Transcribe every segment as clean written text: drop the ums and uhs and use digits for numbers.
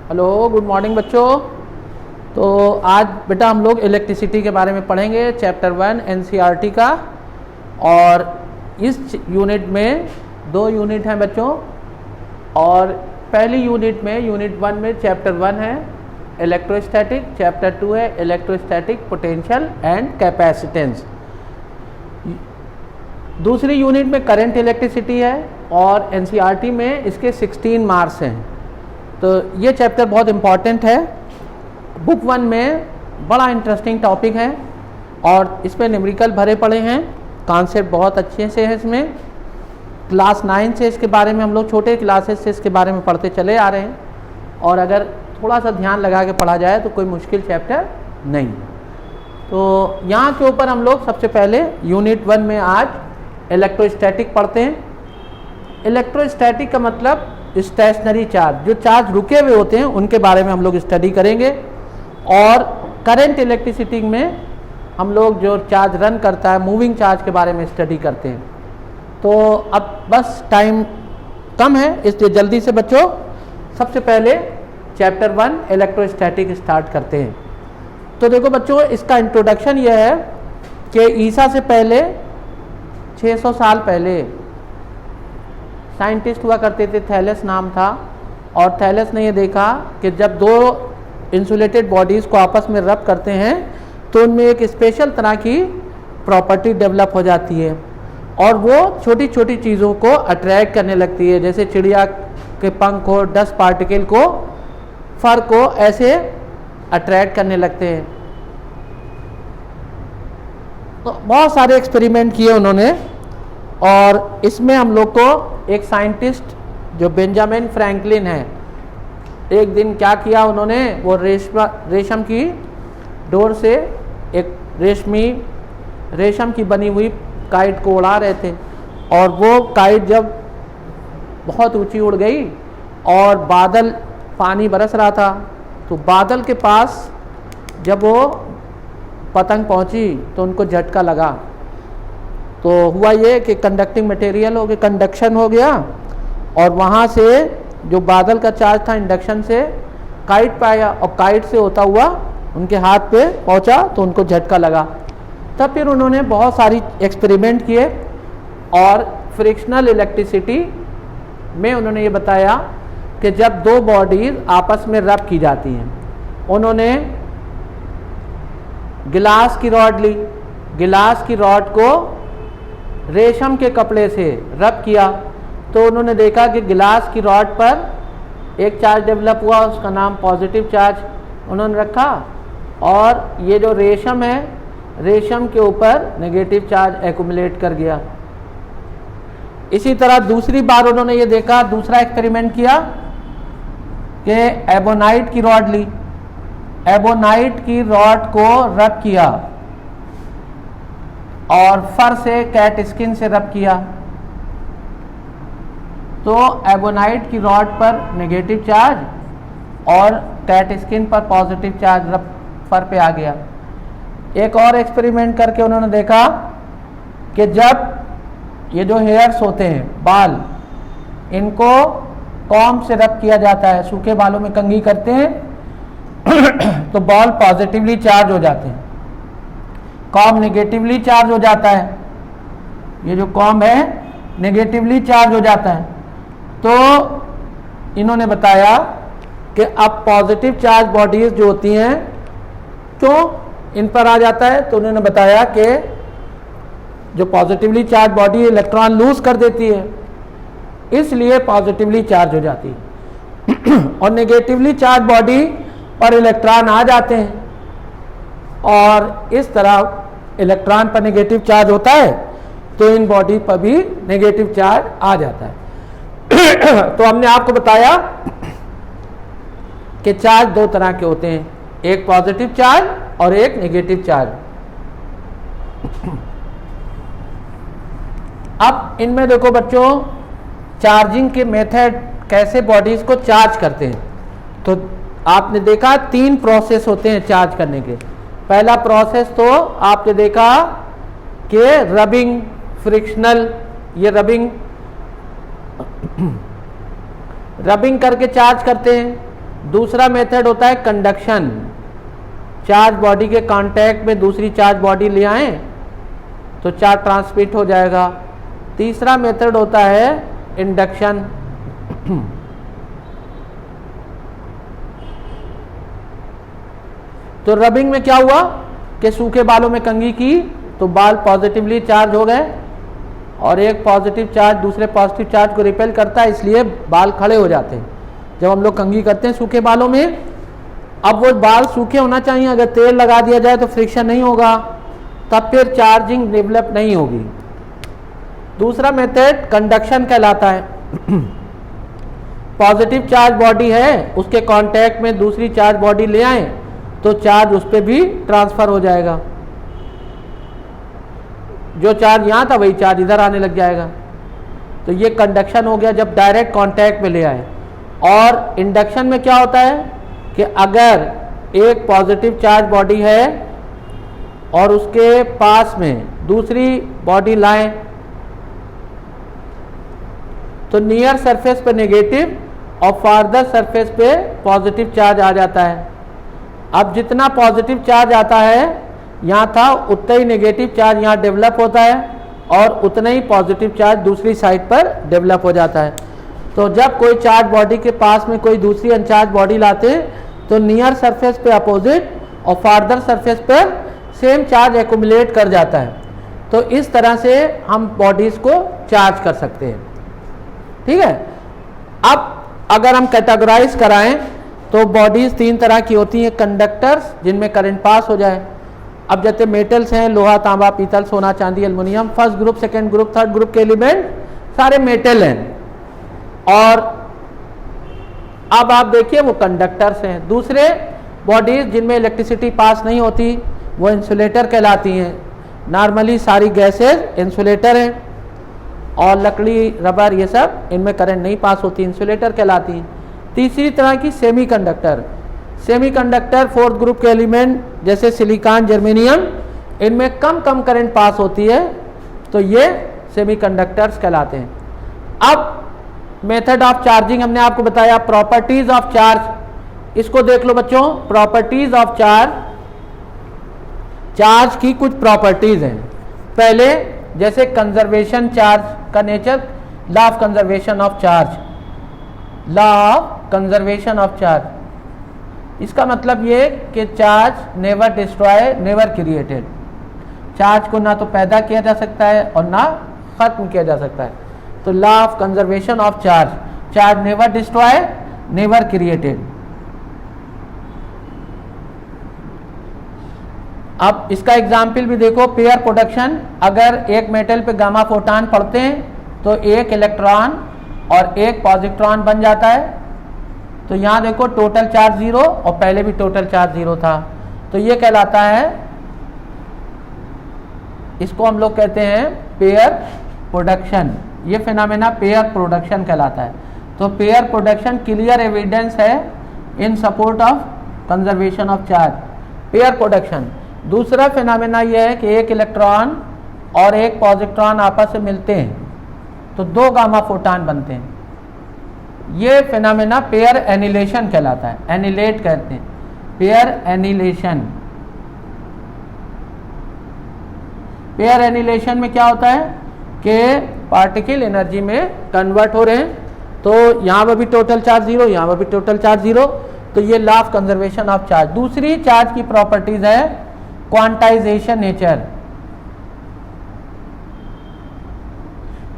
Hello, good morning बच्चों। तो आज बेटा हम लोग इलेक्ट्रिसिटी के बारे में पढ़ेंगे, चैप्टर 1 एनसीईआरटी का। और इस यूनिट में 2 यूनिट हैं बच्चों। और पहली यूनिट में यूनिट 1 में चैप्टर 1 है इलेक्ट्रोस्टैटिक, चैप्टर 2 है इलेक्ट्रोस्टैटिक पोटेंशियल एंड कैपेसिटेंस। दूसरी यूनिट में करंट इलेक्ट्रिसिटी है और एनसीईआरटी में इसके 16 मार्क्स हैं। तो ये चैप्टर बहुत इम्पॉर्टेंट है। बुक 1 में बड़ा इंटरेस्टिंग टॉपिक है और इसमें न्यूमेरिकल भरे पड़े हैं, कॉन्सेप्ट बहुत अच्छे से है। इसमें क्लास 9 से इसके बारे में हम लोग छोटे क्लासेस से इसके बारे में पढ़ते चले आ रहे हैं और अगर थोड़ा सा ध्यान लगा के पढ़ा जाए तो कोई मुश्किल चैप्टर नहीं है। तो यहाँ के ऊपर हम लोग सबसे पहले यूनिट 1 में आज इलेक्ट्रोस्टैटिक पढ़ते हैं। इलेक्ट्रोस्टैटिक का मतलब स्टेशनरी चार्ज, जो चार्ज रुके हुए होते हैं उनके बारे में हम लोग स्टडी करेंगे। और करंट इलेक्ट्रिसिटी में हम लोग जो चार्ज रन करता है, मूविंग चार्ज के बारे में स्टडी करते हैं। तो अब बस टाइम कम है, इसलिए जल्दी से बच्चों सबसे पहले चैप्टर 1 इलेक्ट्रोस्टैटिक स्टार्ट करते हैं। तो देखो बच्चों, इसका इंट्रोडक्शन यह है कि ईसा से पहले 600 साल पहले साइंटिस्ट हुआ करते थे, थैलेस नाम था। और थैलेस ने ये देखा कि जब 2 इंसुलेटेड बॉडीज़ को आपस में रब करते हैं तो उनमें एक स्पेशल तरह की प्रॉपर्टी डेवलप हो जाती है और वो छोटी छोटी चीज़ों को अट्रैक्ट करने लगती है, जैसे चिड़िया के पंख को, डस्ट पार्टिकल को, फर को ऐसे अट्रैक्ट करने लगते हैं। तो बहुत सारे एक्सपेरिमेंट किए उन्होंने और इसमें हम लोग को एक साइंटिस्ट जो बेंजामिन फ्रैंकलिन है, एक दिन क्या किया उन्होंने, वो रेशम की डोर से एक रेशम की बनी हुई काइट को उड़ा रहे थे। और वो काइट जब बहुत ऊंची उड़ गई और बादल, पानी बरस रहा था, तो बादल के पास जब वो पतंग पहुंची तो उनको झटका लगा। तो हुआ ये कि कंडक्टिंग मटेरियल हो गया, कंडक्शन हो गया और वहाँ से जो बादल का चार्ज था इंडक्शन से काइट पे आया और काइट से होता हुआ उनके हाथ पे पहुँचा तो उनको झटका लगा। तब फिर उन्होंने बहुत सारी एक्सपेरिमेंट किए और फ्रिक्शनल इलेक्ट्रिसिटी में उन्होंने ये बताया कि जब 2 बॉडीज आपस में रब की जाती हैं, उन्होंने गिलास की रॉड ली, गिलास की रॉड को रेशम के कपड़े से रब किया तो उन्होंने देखा कि गिलास की रॉड पर एक चार्ज डेवलप हुआ, उसका नाम पॉजिटिव चार्ज उन्होंने रखा। और ये जो रेशम है, रेशम के ऊपर नेगेटिव चार्ज एक्यूमुलेट कर गया। इसी तरह दूसरी बार उन्होंने ये देखा, दूसरा एक्सपेरिमेंट किया कि एबोनाइट की रॉड ली, एबोनाइट की रॉड को रब किया और फर से, कैट स्किन से रब किया तो एबोनाइट की रॉड पर नेगेटिव चार्ज और कैट स्किन पर पॉजिटिव चार्ज रब फर पे आ गया। एक और एक्सपेरिमेंट करके उन्होंने देखा कि जब ये जो हेयर्स होते हैं, बाल, इनको कॉम्ब से रब किया जाता है, सूखे बालों में कंघी करते हैं तो बॉल पॉजिटिवली चार्ज हो जाते हैं, कॉम्ब नेगेटिवली चार्ज हो जाता है। ये जो कॉम्ब है नेगेटिवली चार्ज हो जाता है। तो इन्होंने बताया कि अब पॉजिटिव चार्ज बॉडीज जो होती हैं क्यों इन पर आ जाता है, तो उन्होंने बताया कि जो positively charge body electron lose कर देती है, इसलिए पॉजिटिवली चार्ज हो जाती है और नेगेटिवली चार्ज बॉडी पर इलेक्ट्रॉन आ जाते हैं और इस तरह इलेक्ट्रॉन पर नेगेटिव चार्ज होता है तो इन बॉडी पर भी नेगेटिव चार्ज आ जाता है। तो हमने आपको बताया कि चार्ज 2 तरह के होते हैं, एक पॉजिटिव चार्ज और एक नेगेटिव चार्ज। अब इनमें देखो बच्चों, चार्जिंग के मेथड, कैसे बॉडीज को चार्ज करते हैं। तो आपने देखा 3 प्रोसेस होते हैं चार्ज करने के। पहला प्रोसेस तो आपने देखा कि रबिंग, फ्रिक्शनल, ये रबिंग करके चार्ज करते हैं। दूसरा मेथड होता है कंडक्शन, चार्ज बॉडी के कांटेक्ट में दूसरी चार्ज बॉडी ले आए तो चार्ज ट्रांसमिट हो जाएगा। तीसरा मेथड होता है इंडक्शन। तो रबिंग में क्या हुआ कि सूखे बालों में कंघी की तो बाल पॉजिटिवली चार्ज हो गए और एक पॉजिटिव चार्ज दूसरे पॉजिटिव चार्ज को रिपेल करता है, इसलिए बाल खड़े हो जाते हैं जब हम लोग कंघी करते हैं सूखे बालों में। अब वो बाल सूखे होना चाहिए, अगर तेल लगा दिया जाए तो फ्रिक्शन नहीं होगा, तब फिर चार्जिंग डेवलप नहीं होगी। दूसरा मेथड कंडक्शन कहलाता है। पॉजिटिव चार्ज बॉडी है, उसके कांटेक्ट में दूसरी चार्ज बॉडी ले आए तो चार्ज उस पर भी ट्रांसफर हो जाएगा, जो चार्ज यहाँ था वही चार्ज इधर आने लग जाएगा। तो ये कंडक्शन हो गया जब डायरेक्ट कांटेक्ट में ले आए। और इंडक्शन में क्या होता है कि अगर एक पॉजिटिव चार्ज बॉडी है और उसके पास में दूसरी बॉडी लाएं तो नियर सरफेस पे नेगेटिव और फार्दर सरफेस पे पॉजिटिव चार्ज आ जाता है। अब जितना पॉजिटिव चार्ज आता है यहाँ था, उतना ही नेगेटिव चार्ज यहाँ डेवलप होता है और उतना ही पॉजिटिव चार्ज दूसरी साइड पर डेवलप हो जाता है। तो जब कोई चार्ज बॉडी के पास में कोई दूसरी अनचार्ज बॉडी लाते तो नियर सरफेस पे अपोजिट और फार्दर सरफेस पर सेम चार्ज एक्यूमुलेट कर जाता है। तो इस तरह से हम बॉडीज को चार्ज कर सकते हैं। ठीक है, अब अगर हम कैटेगराइज कराएं तो बॉडीज तीन तरह की होती हैं। कंडक्टर्स जिनमें करंट पास हो जाए। अब जैसे मेटल्स हैं, लोहा, तांबा, पीतल, सोना, चांदी, aluminium, first group, second group, third group के एलिमेंट सारे मेटल हैं। और अब आप देखिए वो कंडक्टर्स हैं। दूसरे बॉडीज जिनमें इलेक्ट्रिसिटी पास नहीं होती वो इंसुलेटर कहलाती हैं। नॉर्मली सारी गैसेज इंसुलेटर हैं और लकड़ी, रबर, ये सब इनमें करंट नहीं पास होती, इंसुलेटर कहलाती हैं। तीसरी तरह की सेमीकंडक्टर। सेमीकंडक्टर फोर्थ ग्रुप के एलिमेंट जैसे सिलिकॉन, जर्मेनियम, इनमें कम करंट पास होती है, तो ये सेमीकंडक्टर्स कहलाते हैं। अब मेथड ऑफ चार्जिंग हमने आपको बताया। प्रॉपर्टीज ऑफ चार्ज, इसको देख लो बच्चों। प्रॉपर्टीज ऑफ चार्ज, चार्ज की कुछ प्रॉपर्टीज हैं। पहले जैसे कंजर्वेशन चार्ज का nature, law of conservation of charge. Law of conservation of charge, इसका मतलब ये कि charge never destroy never created. Charge को ना तो पैदा किया जा सकता है और ना खत्म किया जा सकता है। तो law of conservation of charge, charge never destroy never created. अब इसका एग्जाम्पल भी देखो, पेयर प्रोडक्शन। अगर एक मेटल पे गामा फोटान पड़ते हैं तो एक इलेक्ट्रॉन और एक पॉजिट्रॉन बन जाता है। तो यहाँ देखो टोटल चार्ज जीरो और पहले भी टोटल चार्ज जीरो था, तो ये कहलाता है, इसको हम लोग कहते हैं पेयर प्रोडक्शन। ये फिनोमेना पेयर प्रोडक्शन कहलाता है। तो पेयर प्रोडक्शन क्लियर एविडेंस है इन support of conservation of charge, pair production. दूसरा फिनोमेना ये है कि एक इलेक्ट्रॉन और एक पॉजिट्रॉन आपस में मिलते हैं तो दो गामा फोटान बनते हैं। ये फिनोमेना पेयर एनिलेशन कहलाता है, एनिलेट कहते हैं, पेयर एनिलेशन। पेयर एनिलेशन में क्या होता है कि पार्टिकल एनर्जी में कन्वर्ट हो रहे हैं, तो यहाँ पर भी टोटल चार्ज जीरो, यहाँ पर भी टोटल चार्ज जीरो। तो ये law of conservation of charge. दूसरी चार्ज की प्रॉपर्टीज है क्वांटाइजेशन नेचर।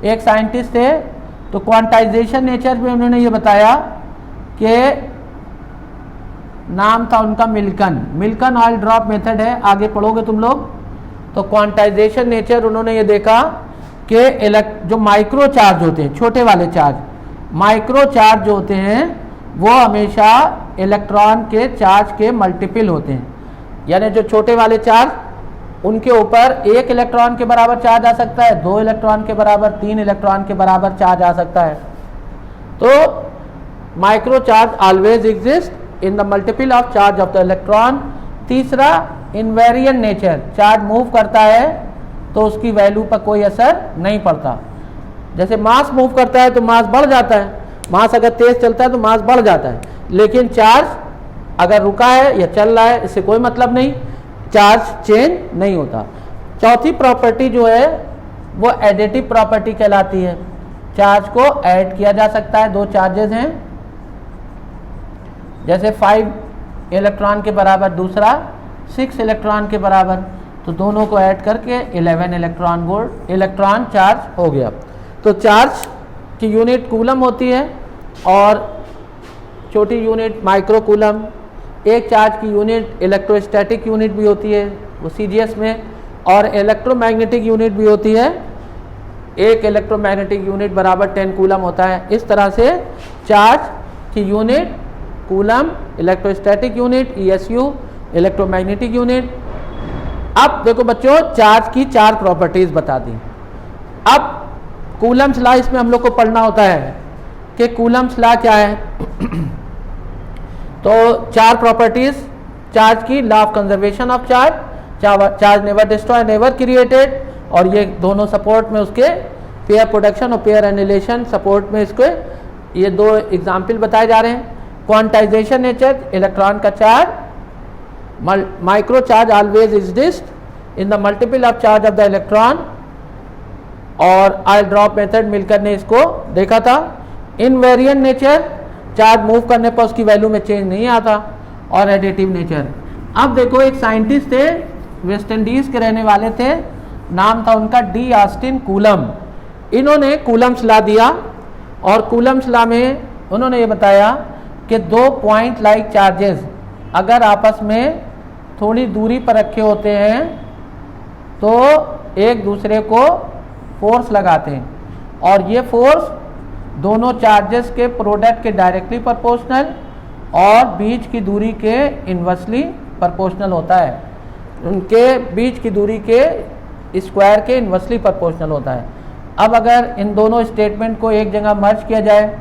एक साइंटिस्ट थे, तो क्वांटाइजेशन नेचर में उन्होंने ये बताया कि नाम था उनका मिल्कन ऑयल ड्रॉप मेथड है, आगे पढ़ोगे तुम लोग। तो क्वांटाइजेशन नेचर उन्होंने ये देखा कि जो माइक्रो चार्ज होते हैं, छोटे वाले चार्ज, माइक्रो चार्ज जो होते हैं वो हमेशा इलेक्ट्रॉन के चार्ज के मल्टीपल होते हैं। यानी जो छोटे वाले चार्ज, उनके ऊपर एक इलेक्ट्रॉन के बराबर चार्ज आ सकता है, दो इलेक्ट्रॉन के बराबर, तीन इलेक्ट्रॉन के बराबर चार्ज आ सकता है। तो micro charge always exist in the multiple of charge of the electron. तीसरा इनवेरिएंट नेचर, चार्ज मूव करता है तो उसकी वैल्यू पर कोई असर नहीं पड़ता। जैसे मास मूव करता है तो मास बढ़ जाता है, मास अगर तेज चलता है तो मास बढ़ जाता है, लेकिन चार्ज अगर रुका है या चल रहा है इससे कोई मतलब नहीं, चार्ज चेंज नहीं होता। चौथी प्रॉपर्टी जो है वो एडिटिव प्रॉपर्टी कहलाती है। चार्ज को ऐड किया जा सकता है, दो चार्जेस हैं, जैसे 5 इलेक्ट्रॉन के बराबर दूसरा 6 इलेक्ट्रॉन के बराबर, तो दोनों को ऐड करके 11 इलेक्ट्रॉन चार्ज हो गया। तो चार्ज की यूनिट कूलम होती है और छोटी यूनिट माइक्रो कूलम। एक चार्ज की यूनिट इलेक्ट्रोस्टैटिक यूनिट भी होती है वो सीजीएस में, और इलेक्ट्रोमैग्नेटिक यूनिट भी होती है। एक इलेक्ट्रोमैग्नेटिक यूनिट बराबर 10 कूलम होता है। इस तरह से चार्ज की unit coulomb, electrostatic unit ईएसयू, electromagnetic unit. अब देखो बच्चों, चार्ज की 4 प्रॉपर्टीज बता दी। अब कूलम्स लॉ इसमें हम लोग को पढ़ना होता है कि कूलम्स लॉ क्या है। तो 4 प्रॉपर्टीज चार्ज की, law of conservation of charge never destroy never created, और ये दोनों सपोर्ट में उसके पेयर प्रोडक्शन और पेयर एनिलेशन सपोर्ट में इसके ये 2 एग्जाम्पल बताए जा रहे हैं। क्वांटाइजेशन नेचर, इलेक्ट्रॉन का charge, micro charge always exist in the multiple of charge of the electron, और आई ड्रॉप मेथड मिलकर ने इसको देखा था। इनवेरिएंट नेचर, चार्ज मूव करने पर उसकी वैल्यू में चेंज नहीं आता, और एडिटिव नेचर। अब देखो, एक साइंटिस्ट थे, वेस्ट इंडीज के रहने वाले थे, नाम था उनका डी ऑस्टिन कूलम। इन्होंने कूलम्स लॉ दिया, और कूलम्स लॉ में उन्होंने ये बताया कि 2 पॉइंट लाइक चार्जेस अगर आपस में थोड़ी दूरी पर रखे होते हैं तो एक दूसरे को फोर्स लगाते हैं, और ये फोर्स दोनों चार्जेस के प्रोडक्ट के डायरेक्टली प्रोपोर्शनल और बीच की दूरी के इन्वर्सली प्रोपोर्शनल होता है। उनके बीच की दूरी के स्क्वायर के इन्वर्सली प्रोपोर्शनल होता है। अब अगर इन दोनों स्टेटमेंट को एक जगह मर्ज किया जाए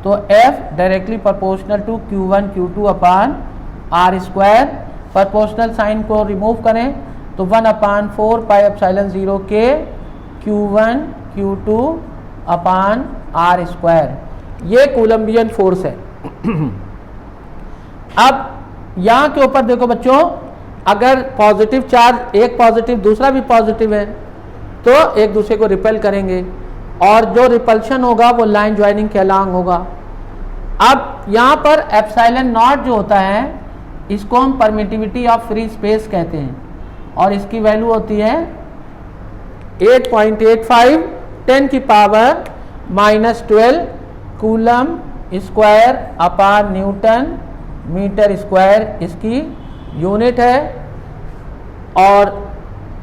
तो F directly proportional to Q1 Q2 upon R square, proportional sign को रिमूव करें तो 1/4 पाई एप्सिलॉन 0 के Q1 Q2 upon R square, ये कोलम्बियन फोर्स है। अब यहाँ के ऊपर देखो बच्चों, अगर पॉजिटिव चार्ज, एक पॉजिटिव दूसरा भी पॉजिटिव है, तो एक दूसरे को रिपेल करेंगे, और जो रिपल्शन होगा वो लाइन ज्वाइनिंग के अलोंग होगा। अब यहाँ पर एप्सिलॉन नॉट जो होता है इसको हम परमिटिविटी ऑफ फ्री स्पेस कहते हैं, और इसकी वैल्यू होती है 8.85 10⁻⁻12 coulomb square upon newton metre square इसकी यूनिट है। और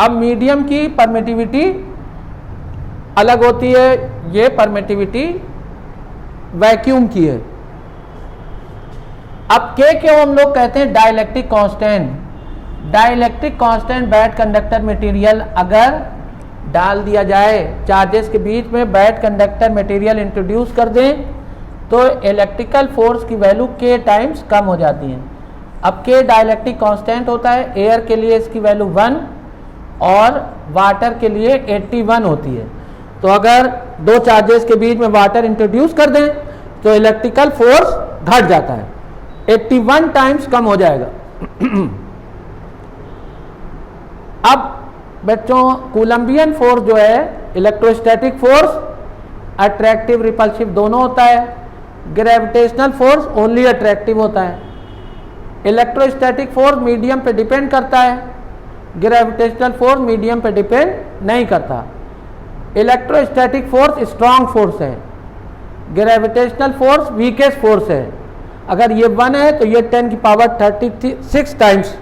अब मीडियम की परमिटिविटी अलग होती है, ये परमिटिविटी वैक्यूम की है। अब के क्यों हम लोग कहते हैं dielectric constant. Dielectric constant bad conductor material अगर डाल दिया जाए, चार्जेस के बीच में बैड कंडक्टर मटेरियल इंट्रोड्यूस कर दें तो इलेक्ट्रिकल फोर्स की वैल्यू के टाइम्स कम हो जाती है। अब के डाइलेक्ट्रिक कांस्टेंट होता है, एयर के लिए इसकी वैल्यू 1 और वाटर के लिए 81 होती है। तो अगर 2 चार्जेस के बीच में वाटर इंट्रोड्यूस कर दें तो इलेक्ट्रिकल फोर्स घट जाता है, 81 टाइम्स कम हो जाएगा। अब बच्चों, कोलम्बियन फोर्स जो है, इलेक्ट्रोस्टैटिक फोर्स अट्रैक्टिव रिपल्सिव दोनों होता है, ग्रेविटेशनल फोर्स ओनली अट्रैक्टिव होता है। इलेक्ट्रोस्टैटिक फोर्स मीडियम पे डिपेंड करता है, ग्रेविटेशनल फोर्स मीडियम पे डिपेंड नहीं करता। इलेक्ट्रोस्टैटिक फोर्स स्ट्रॉन्ग फोर्स है, ग्रेविटेशनल फोर्स वीकेस्ट फोर्स है। अगर ये 1 है तो ये 10⁻36 टाइम्स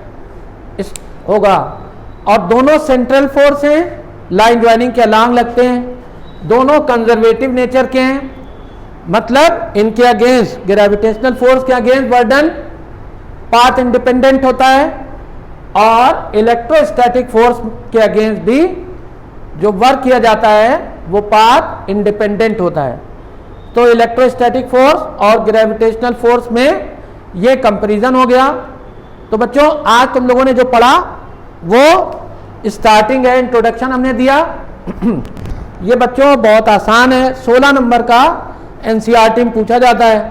होगा। और दोनों सेंट्रल फोर्स हैं, लाइन ज्वाइनिंग के अलोंग लगते हैं, दोनों कंजर्वेटिव नेचर के हैं, मतलब इनके अगेंस्ट ग्रेविटेशनल फोर्स के अगेंस्ट बर्डन पाथ इंडिपेंडेंट होता है, और इलेक्ट्रोस्टैटिक फोर्स के अगेंस्ट भी जो वर्क किया जाता है वो पाथ इंडिपेंडेंट होता है। तो इलेक्ट्रोस्टैटिक फोर्स और ग्रेविटेशनल फोर्स में ये कंपैरिजन हो गया। तो बच्चों, आज तुम लोगों ने जो पढ़ा वो स्टार्टिंग है, इंट्रोडक्शन हमने दिया। ये बच्चों बहुत आसान है, 16 नंबर का एनसीईआरटी में पूछा जाता है।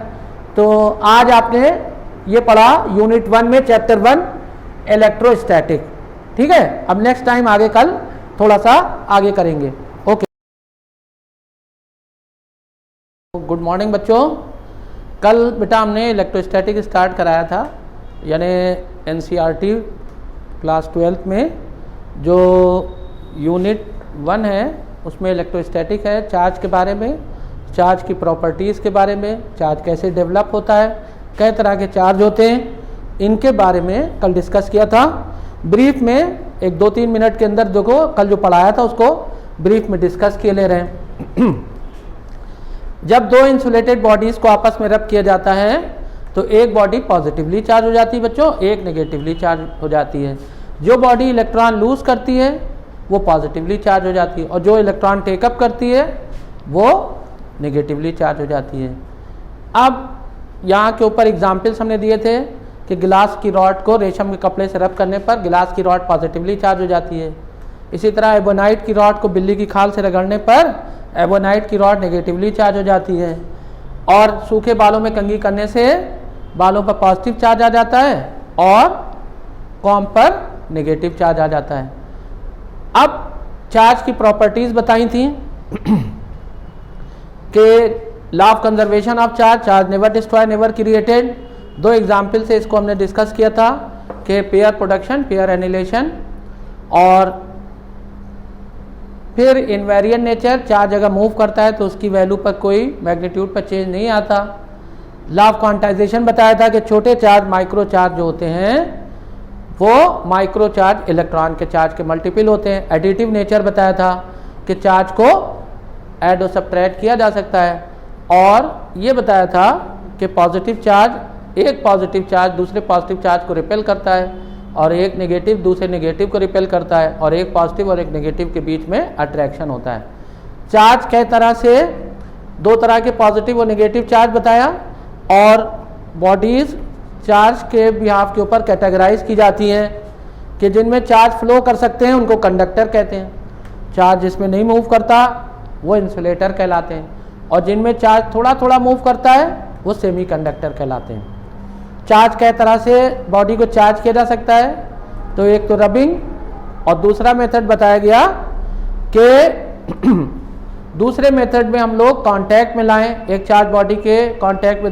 तो आज आपने ये पढ़ा यूनिट 1 में चैप्टर 1 इलेक्ट्रोस्टैटिक। ठीक है, अब नेक्स्ट टाइम आगे कल थोड़ा सा आगे करेंगे। ओके, गुड मॉर्निंग बच्चों। कल बेटा हमने इलेक्ट्रोस्टैटिक स्टार्ट कराया था, यानी एनसीईआरटी क्लास 12th में जो यूनिट 1 है उसमें इलेक्ट्रोस्टैटिक है, चार्ज के बारे में, चार्ज की प्रॉपर्टीज़ के बारे में, चार्ज कैसे डेवलप होता है, कई तरह के चार्ज होते हैं, इनके बारे में कल डिस्कस किया था। ब्रीफ में एक 2-3 मिनट के अंदर देखो कल जो पढ़ाया था उसको ब्रीफ में डिस्कस किए ले रहे हैं। जब दो इंसुलेटेड बॉडीज़ को आपस में रब किया जाता है तो एक बॉडी पॉजिटिवली चार्ज हो जाती है बच्चों, एक नेगेटिवली चार्ज हो जाती है। जो बॉडी इलेक्ट्रॉन लूज करती है वो पॉजिटिवली चार्ज हो जाती है और जो इलेक्ट्रॉन टेकअप करती है वो नेगेटिवली चार्ज हो जाती है। अब यहाँ के ऊपर एग्जाम्पल्स हमने दिए थे कि गिलास की रॉड को रेशम के कपड़े से रब करने पर गिलास की रॉड पॉजिटिवली चार्ज हो जाती है। इसी तरह एबोनाइट की रॉड को बिल्ली की खाल से रगड़ने पर एबोनाइट की रॉड नेगेटिवली चार्ज हो जाती है। और सूखे बालों में कंघी करने से बालों पर पॉजिटिव चार्ज आ जाता है और कॉम्ब पर नेगेटिव चार्ज आ जाता है। अब चार्ज की प्रॉपर्टीज़ बताई थी कि law of conservation of charge, charge never destroy never created. 2 example से इसको हमने डिस्कस किया था कि पेयर प्रोडक्शन, पेयर एनिलेशन, और फिर इनवेरिएंट नेचर, चार्ज अगर मूव करता है तो उसकी वैल्यू पर कोई मैग्नीट्यूड पर चेंज नहीं आता। लॉ ऑफ क्वांटाइजेशन बताया था कि छोटे चार्ज माइक्रो चार्ज जो होते हैं वो माइक्रो चार्ज इलेक्ट्रॉन के चार्ज के मल्टीपल होते हैं। एडिटिव नेचर बताया था कि चार्ज को ऐड और सब्ट्रैक्ट किया जा सकता है। और ये बताया था कि पॉजिटिव चार्ज, एक पॉजिटिव चार्ज दूसरे पॉजिटिव चार्ज को रिपेल करता है और एक नेगेटिव दूसरे नेगेटिव को रिपेल करता है और एक पॉजिटिव और एक नेगेटिव के बीच में अट्रैक्शन होता है। चार्ज कई तरह से, 2 तरह के पॉजिटिव और नेगेटिव चार्ज बताया, और बॉडीज़ चार्ज के बिहाफ के ऊपर कैटेगराइज की जाती हैं कि जिनमें चार्ज फ्लो कर सकते हैं उनको कंडक्टर कहते हैं, चार्ज जिसमें नहीं मूव करता वो इंसुलेटर कहलाते हैं, और जिनमें चार्ज थोड़ा थोड़ा मूव करता है वो सेमीकंडक्टर कहलाते हैं। चार्ज कई तरह से बॉडी को चार्ज किया जा सकता है, तो एक तो रबिंग, और दूसरा मेथड बताया गया कि दूसरे मेथड में हम लोग कांटेक्ट में लाएं, एक चार्ज बॉडी के कांटेक्ट में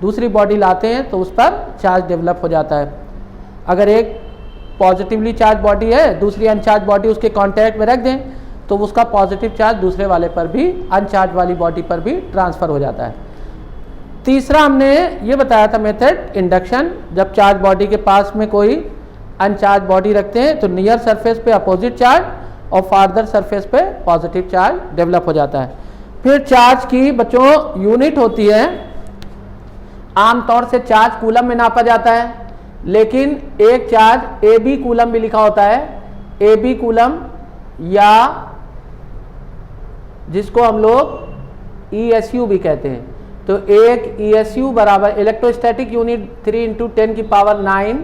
दूसरी बॉडी लाते हैं तो उस पर चार्ज डेवलप हो जाता है। अगर एक पॉजिटिवली चार्ज बॉडी है, दूसरी अनचार्ज बॉडी उसके कांटेक्ट में रख दें तो उसका पॉजिटिव चार्ज दूसरे वाले पर भी, अनचार्ज वाली बॉडी पर भी ट्रांसफ़र हो जाता है। तीसरा हमने ये बताया था मेथड इंडक्शन, जब चार्ज बॉडी के पास में कोई अनचार्ज बॉडी रखते हैं तो नियर सरफेस पे अपोजिट चार्ज और फार्दर सरफेस पे पॉजिटिव चार्ज डेवलप हो जाता है। फिर चार्ज की बच्चों यूनिट होती है, आमतौर से चार्ज कूलम में नापा जाता है, लेकिन एक चार्ज ए बी कूलम भी लिखा होता है, ए बी कूलम, या जिसको हम लोग ESU भी कहते हैं। तो एक ESU बराबर इलेक्ट्रोस्टैटिक यूनिट 3 × 10⁹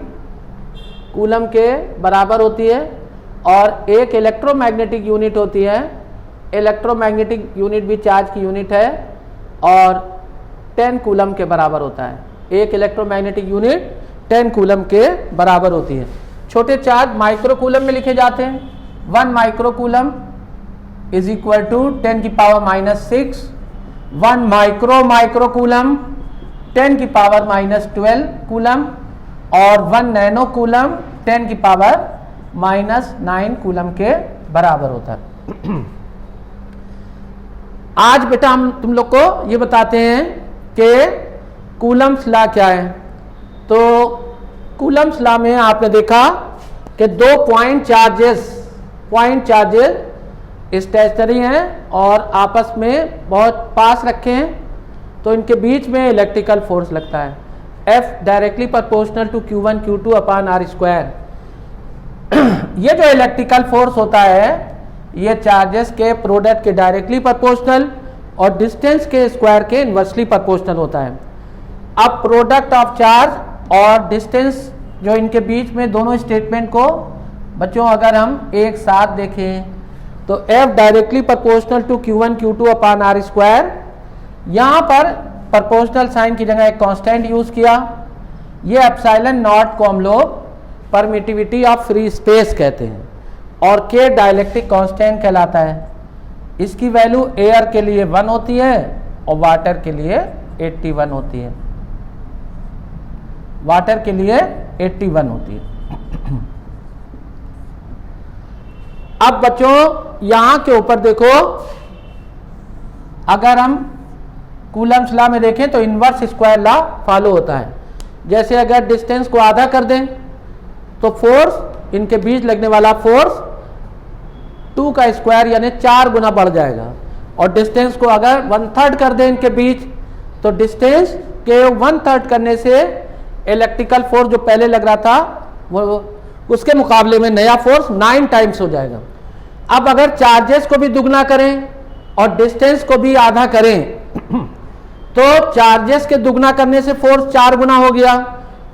कूलम के बराबर होती है, और एक इलेक्ट्रोमैग्नेटिक यूनिट होती है। इलेक्ट्रोमैग्नेटिक यूनिट भी चार्ज की यूनिट है और 10 कूलम के बराबर होता है। एक इलेक्ट्रोमैग्नेटिक यूनिट 10 कूलम के बराबर होती है। छोटे चार्ज माइक्रो कूलम में लिखे जाते हैं। 1 micro coulomb is equal to 10⁻⁻6, 1 micro coulomb 10⁻⁻12 coulomb, और 1 नैनो कूलम 10⁻⁻9 कूलम के बराबर होता है। आज बेटा हम तुम लोग को ये बताते हैं कि कूलम्स लॉ क्या है। तो कूलम्स लॉ में आपने देखा कि 2 पॉइंट चार्जेस स्टेशनरी हैं और आपस में बहुत पास रखे हैं, तो इनके बीच में इलेक्ट्रिकल फोर्स लगता है। F directly proportional to Q1 Q2 upon R²। ये जो इलेक्ट्रिकल फोर्स होता है ये चार्जेस के प्रोडक्ट के डायरेक्टली प्रोपोर्शनल और डिस्टेंस के स्क्वायर के इन्वर्सली प्रोपोर्शनल होता है। अब प्रोडक्ट ऑफ चार्ज और डिस्टेंस जो इनके बीच में, दोनों स्टेटमेंट को बच्चों अगर हम एक साथ देखें तो F directly proportional to Q1 Q2 upon R², यहां पर प्रोपोर्शनल साइन की जगह एक कांस्टेंट यूज किया। ये एप्सिलॉन नॉट को हम लोग परमिटिविटी ऑफ फ्री स्पेस कहते हैं और के डाइलेक्ट्रिक कांस्टेंट कहलाता है। इसकी वैल्यू एयर के लिए 1 होती है और वाटर के लिए 81 होती है। वाटर के लिए 81 होती है। अब बच्चों यहां के ऊपर देखो, अगर हम कूलम्स लॉ में देखें तो इनवर्स स्क्वायर लॉ फॉलो होता है। जैसे अगर डिस्टेंस को आधा कर दें तो फोर्स, इनके बीच लगने वाला फोर्स 2 का स्क्वायर यानी 4 गुना बढ़ जाएगा। और डिस्टेंस को अगर 1/3 कर दें इनके बीच तो डिस्टेंस के 1/3 करने से इलेक्ट्रिकल फोर्स जो पहले लग रहा था वो उसके मुकाबले में नया फोर्स 9 टाइम्स हो जाएगा। अब अगर चार्जेस को भी दुगना करें और डिस्टेंस को भी आधा करें तो चार्जेस के दुगना करने से फोर्स 4 गुना हो गया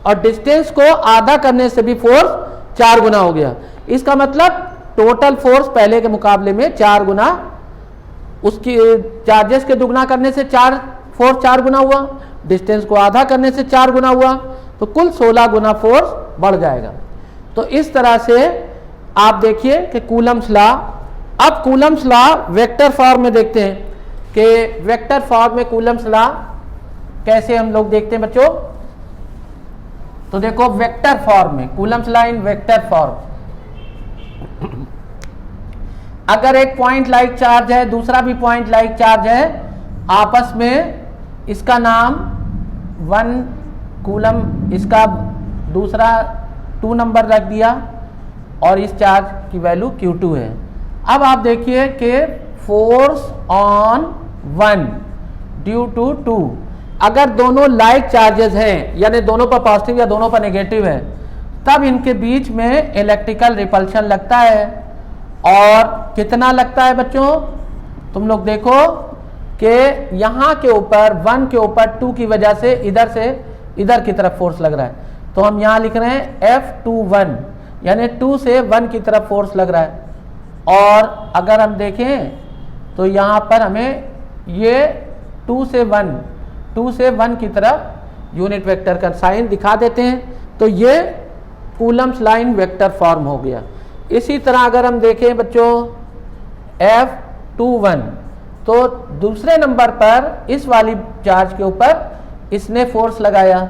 और डिस्टेंस को आधा करने से भी फोर्स 4 गुना हो गया। इसका मतलब टोटल फोर्स पहले के मुकाबले में 4 गुना, उसकी चार्जेस के दुगना करने से फोर्स 4 गुना हुआ, डिस्टेंस को आधा करने से 4 गुना हुआ, तो कुल 16 गुना फोर्स बढ़ जाएगा। तो इस तरह से आप देखिए कि कूलम्स लॉ। अब कूलम्स लॉ वेक्टर फॉर्म में देखते हैं कि वेक्टर फॉर्म में कूलम्स लॉ कैसे हम लोग देखते हैं बच्चों। तो देखो वेक्टर फॉर्म में Coulomb's law in vector form, अगर एक पॉइंट लाइक चार्ज है, दूसरा भी पॉइंट लाइक चार्ज है, आपस में इसका नाम 1 कूलम, इसका दूसरा 2 नंबर रख दिया और इस चार्ज की वैल्यू Q2 है। अब आप देखिए कि फोर्स ऑन 1 ड्यू टू 2, अगर दोनों लाइक चार्जेस हैं यानी दोनों पर पॉजिटिव या दोनों पर नेगेटिव है, तब इनके बीच में इलेक्ट्रिकल रिपल्शन लगता है। और कितना लगता है बच्चों, तुम लोग देखो कि यहां के ऊपर 1 के ऊपर 2 की वजह से इधर की तरफ फोर्स लग रहा है। तो हम यहां लिख रहे हैं F21 यानी 2 से 1 की तरफ फोर्स लग रहा है। और अगर हम देखें तो यहां पर हमें ये 2 से 1 की तरफ यूनिट वेक्टर का साइन दिखा देते हैं। तो ये कूलम्स लाइन वेक्टर फॉर्म हो गया। इसी तरह अगर हम देखें बच्चों F21, तो दूसरे नंबर पर इस वाली चार्ज के ऊपर इसने फोर्स लगाया,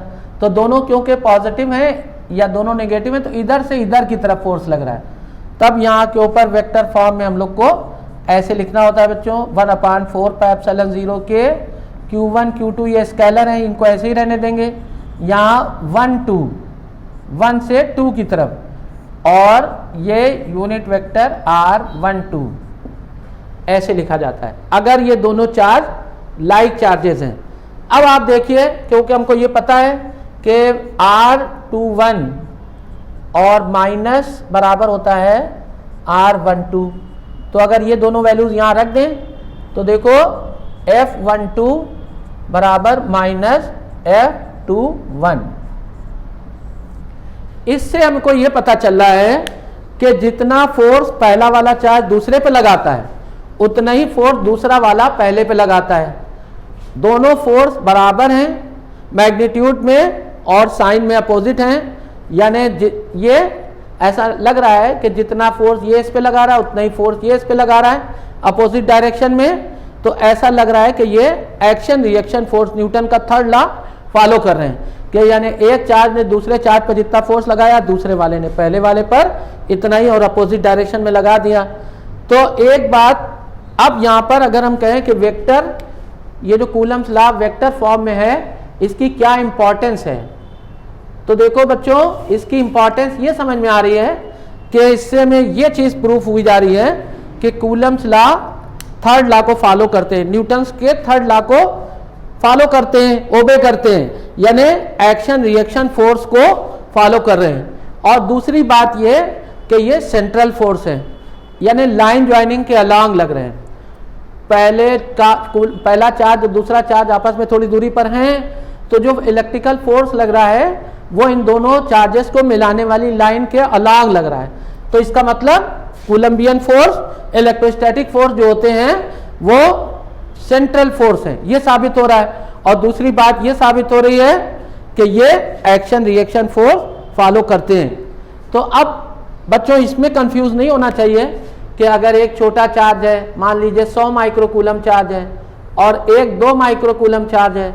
तो दोनों क्योंकि पॉजिटिव हैं या दोनों नेगेटिव हैं तो इधर से इधर की तरफ फोर्स लग रहा है। तब यहाँ के ऊपर वेक्टर फॉर्म में हम लोग को ऐसे लिखना होता है बच्चों, 1/4 पाई एप्सिलॉन 0 के Q1 Q2 ये स्केलर हैं, इनको ऐसे ही रहने देंगे। यहाँ 1 से 2 की तरफ, और ये यूनिट वेक्टर R12 ऐसे लिखा जाता है अगर ये दोनों चार्ज लाइक चार्जेस हैं। अब आप देखिए, क्योंकि हमको ये पता है कि R21 और माइनस बराबर होता है R12, तो अगर ये दोनों वैल्यूज यहां रख दें तो देखो F12 बराबर माइनस F21। इससे हमको ये पता चल रहा है कि जितना फोर्स पहला वाला चार्ज दूसरे पे लगाता है उतना ही फोर्स दूसरा वाला पहले पे लगाता है। दोनों फोर्स बराबर हैं मैग्नीट्यूड में और साइन में अपोजिट हैं, यानी ये ऐसा लग रहा है कि जितना फोर्स ये इस पे लगा रहा है उतना ही फोर्स ये इस पे लगा रहा है अपोजिट डायरेक्शन में। तो ऐसा लग रहा है कि ये एक्शन रिएक्शन फोर्स न्यूटन का थर्ड लॉ फॉलो कर रहे हैं कि यानी एक चार्ज ने दूसरे चार्ज पर जितना फोर्स लगाया दूसरे वाले ने पहले वाले पर इतना ही और अपोजिट डायरेक्शन में लगा दिया। तो एक बात, अब यहाँ पर अगर हम कहें कि वेक्टर, ये जो कूलम्स लॉ वेक्टर फॉर्म में है, इसकी क्या इंपॉर्टेंस है, तो देखो बच्चों इसकी इंपॉर्टेंस ये समझ में आ रही है कि इससे में ये चीज प्रूफ हुई जा रही है कि कूलम्स लॉ थर्ड लॉ को फॉलो करते हैं, न्यूटन्स के थर्ड लॉ को फॉलो करते हैं, ओबे करते हैं, यानी एक्शन रिएक्शन फोर्स को फॉलो कर रहे हैं। और दूसरी बात ये कि ये सेंट्रल फोर्स है, यानी लाइन ज्वाइनिंग के अलोंग लग रहे हैं। पहला चार्ज दूसरा चार्ज आपस में थोड़ी दूरी पर हैं, तो जो इलेक्ट्रिकल फोर्स लग रहा है वो इन दोनों चार्जेस को मिलाने वाली लाइन के अलोंग लग रहा है। तो इसका मतलब कूलम्बियन फोर्स, इलेक्ट्रोस्टैटिक फोर्स जो होते हैं वो सेंट्रल फोर्स है, ये साबित हो रहा है। और दूसरी बात ये साबित हो रही है कि ये एक्शन रिएक्शन फोर्स फॉलो करते हैं। तो अब बच्चों इसमें कंफ्यूज नहीं होना चाहिए कि अगर एक छोटा चार्ज है, मान लीजिए 100 माइक्रोकूलम चार्ज है और एक 2 माइक्रोकूलम चार्ज है,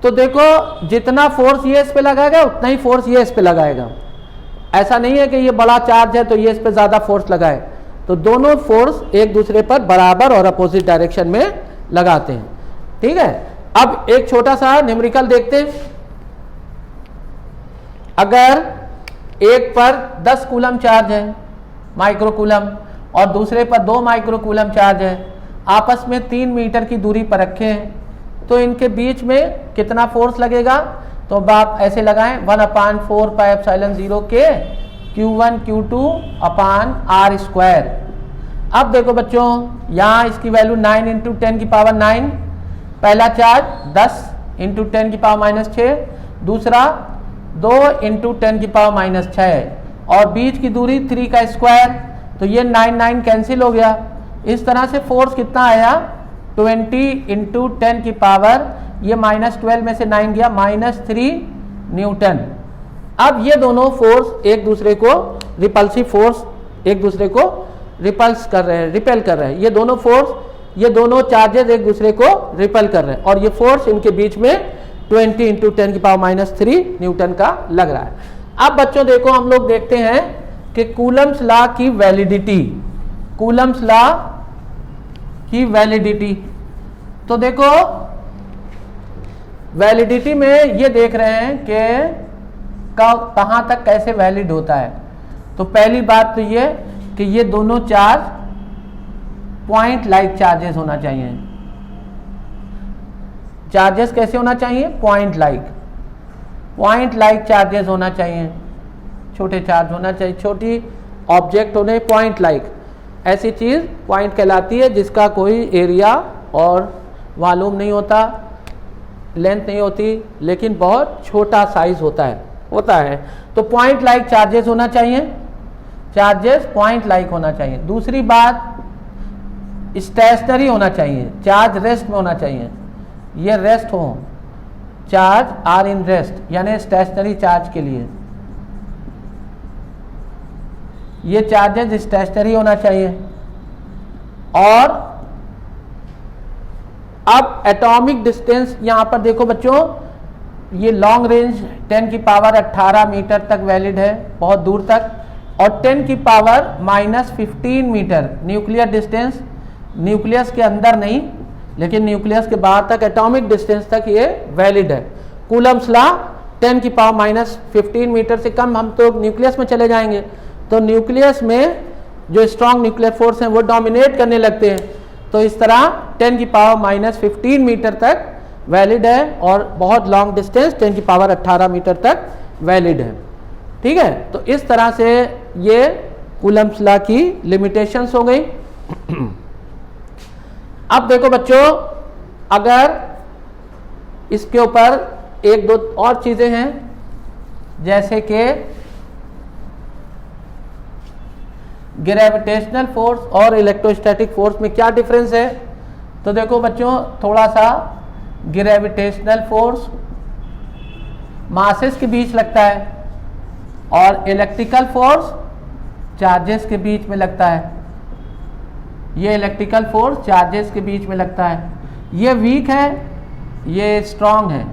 तो देखो जितना फोर्स ये इस पे लगाएगा उतना ही फोर्स ये इस पे लगाएगा। ऐसा नहीं है कि ये बड़ा चार्ज है तो ये इस पे ज्यादा फोर्स लगाए, तो दोनों फोर्स एक दूसरे पर बराबर और अपोजिट डायरेक्शन में लगाते हैं। ठीक है, अब एक छोटा सा न्यूमेरिकल देखते हैं। अगर एक पर 10 कूलम चार्ज है माइक्रोकूलम और दूसरे पर 2 माइक्रोकूलम चार्ज है, आपस में 3 मीटर की दूरी पर रखे हैं, तो इनके बीच में कितना फोर्स लगेगा? तो आप ऐसे लगाएं 1/4 पाई एप्सिलॉन 0 के Q1 Q2 upon R square. अब देखो बच्चों यहाँ इसकी वैल्यू 9 × 10 की पावर 9, पहला चार्ज 10 × 10 की पावर -6, दूसरा 2 × 10 की पावर -6 और बीच की दूरी 3 का स्क्वायर, तो ये 9 कैंसिल हो गया। इस तरह से फोर्स कितना आया? 20 × 10 की पावर, ये -12 में से 9 गया, -3 न्यूटन। अब ये दोनों फोर्स एक दूसरे को रिपल्सिव फोर्स एक दूसरे को रिपल्स कर रहे हैं, रिपेल कर रहे हैं। ये दोनों फोर्स, ये दोनों चार्जेस एक दूसरे को रिपेल कर रहे हैं और ये फोर्स इनके बीच में 20 × 10 की पावर -3 न्यूटन का लग रहा है। अब बच्चों देखो हम लोग देखते हैं कि कूलम्स लॉ की वैलिडिटी, कूलम्स लॉ की वैलिडिटी, तो देखो वैलिडिटी में ये देख रहे हैं कि कहाँ तक कैसे वैलिड होता है। तो पहली बात तो ये कि ये दोनों चार्ज पॉइंट लाइक चार्जेस होना चाहिए। चार्जेस कैसे होना चाहिए? पॉइंट लाइक चार्जेस होना चाहिए, छोटे चार्ज होना चाहिए, छोटी ऑब्जेक्ट होने पॉइंट लाइक। ऐसी चीज़ पॉइंट कहलाती है जिसका कोई एरिया और वॉल्यूम नहीं होता, लेंथ नहीं होती, लेकिन बहुत छोटा साइज होता है। तो पॉइंट लाइक चार्जेस होना चाहिए, चार्जेस पॉइंट लाइक होना चाहिए। दूसरी बात स्टेशनरी होना चाहिए, चार्ज रेस्ट में होना चाहिए, ये रेस्ट हो, चार्ज आर इन रेस्ट, यानी स्टेशनरी चार्ज के लिए ये चार्जेस स्टेशनरी होना चाहिए। और अब एटॉमिक डिस्टेंस यहां पर देखो बच्चों, ये लॉन्ग रेंज 10 की पावर 18 मीटर तक वैलिड है, बहुत दूर तक, और 10 की power -15 metre nuclear distance, nucleus के अंदर नहीं लेकिन न्यूक्लियस के बाहर तक एटॉमिक डिस्टेंस तक ये वैलिड है। कूलम्स लॉ 10 की पावर -15 मीटर से कम हम तो न्यूक्लियस में चले जाएंगे, तो न्यूक्लियस में जो स्ट्रॉन्ग न्यूक्लियर फोर्स हैं वो डोमिनेट करने लगते हैं। तो इस तरह 10 की पावर -15 मीटर तक वैलिड है और बहुत लॉन्ग डिस्टेंस 10 की पावर 18 मीटर तक वैलिड है। ठीक है, तो इस तरह से ये कूलम्स लॉ की लिमिटेशंस हो गई। अब देखो बच्चों, अगर इसके ऊपर एक दो और चीजें हैं, जैसे कि ग्रेविटेशनल फोर्स और इलेक्ट्रोस्टैटिक फोर्स में क्या डिफरेंस है। तो देखो बच्चों, थोड़ा सा ग्रेविटेशनल फोर्स मासेस के बीच लगता है और इलेक्ट्रिकल फोर्स चार्जेस के बीच में लगता है। ये इलेक्ट्रिकल फोर्स चार्जेस के बीच में लगता है। ये वीक है, ये स्ट्रांग है,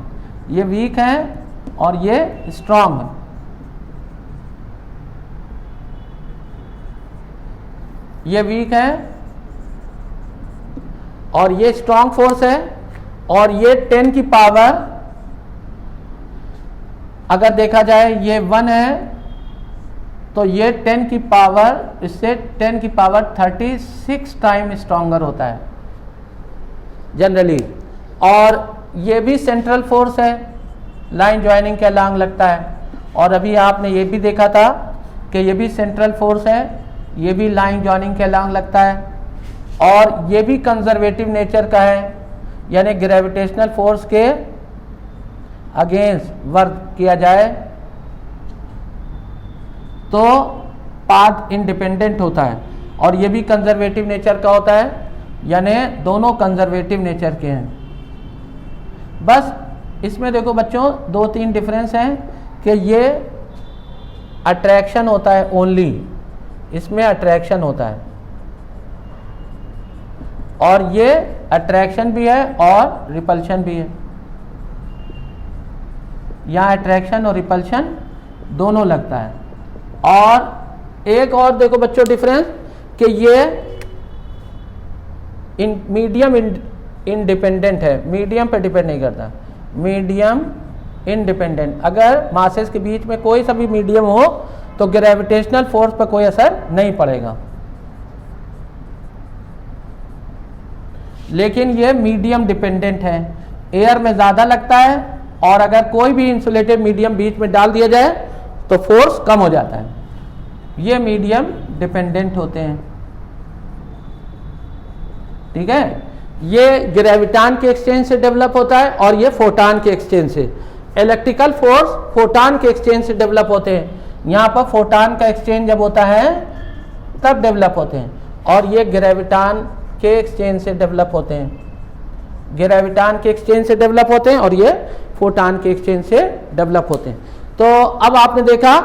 ये वीक है और ये स्ट्रांग है। ये वीक है और ये स्ट्रांग फोर्स है। और ये 10 की पावर, अगर देखा जाए ये 1 है, तो ये 10 की पावर, इससे 10 की पावर 36 टाइम स्ट्रॉन्गर होता है जनरली। और ये भी सेंट्रल फोर्स है, लाइन ज्वाइनिंग के अलांग लगता है। और अभी आपने ये भी देखा था कि ये भी सेंट्रल फोर्स है, ये भी लाइन ज्वाइनिंग के अलांग लगता है। और ये भी कंजर्वेटिव नेचर का है, यानी ग्रेविटेशनल फोर्स के अगेंस्ट वर्क किया जाए तो पाथ इंडिपेंडेंट होता है। और ये भी कंजर्वेटिव नेचर का होता है, यानी दोनों कंजर्वेटिव नेचर के हैं। बस इसमें देखो बच्चों 2-3 डिफरेंस हैं कि ये अट्रैक्शन होता है ओनली, इसमें अट्रैक्शन होता है, और ये अट्रैक्शन भी है और रिपल्शन भी है। यहाँ अट्रैक्शन और रिपल्शन दोनों लगता है। और एक और देखो बच्चों डिफरेंस कि ये मीडियम इंडिपेंडेंट है, मीडियम पे डिपेंड नहीं करता, मीडियम इंडिपेंडेंट। अगर मासेस के बीच में कोई सा भी मीडियम हो तो ग्रेविटेशनल फोर्स पर कोई असर नहीं पड़ेगा, लेकिन ये मीडियम डिपेंडेंट है, एयर में ज़्यादा लगता है, और अगर कोई भी इंसुलेटेड मीडियम बीच में डाल दिया जाए तो फोर्स कम हो जाता है। ये मीडियम डिपेंडेंट होते हैं, ठीक है। ये ग्रेविटान के एक्सचेंज से डेवलप होता है और ये फोटान के एक्सचेंज से। इलेक्ट्रिकल फोर्स फोटान के एक्सचेंज से डेवलप होते हैं, यहाँ पर फोटान का एक्सचेंज जब होता है तब डेवलप होते हैं, और ये ग्रेविटान के एक्सचेंज से डेवलप होते हैं, ग्रेविटान के एक्सचेंज से डेवलप होते हैं, और ये फोटान के एक्सचेंज से डेवलप होते हैं। तो अब आपने देखा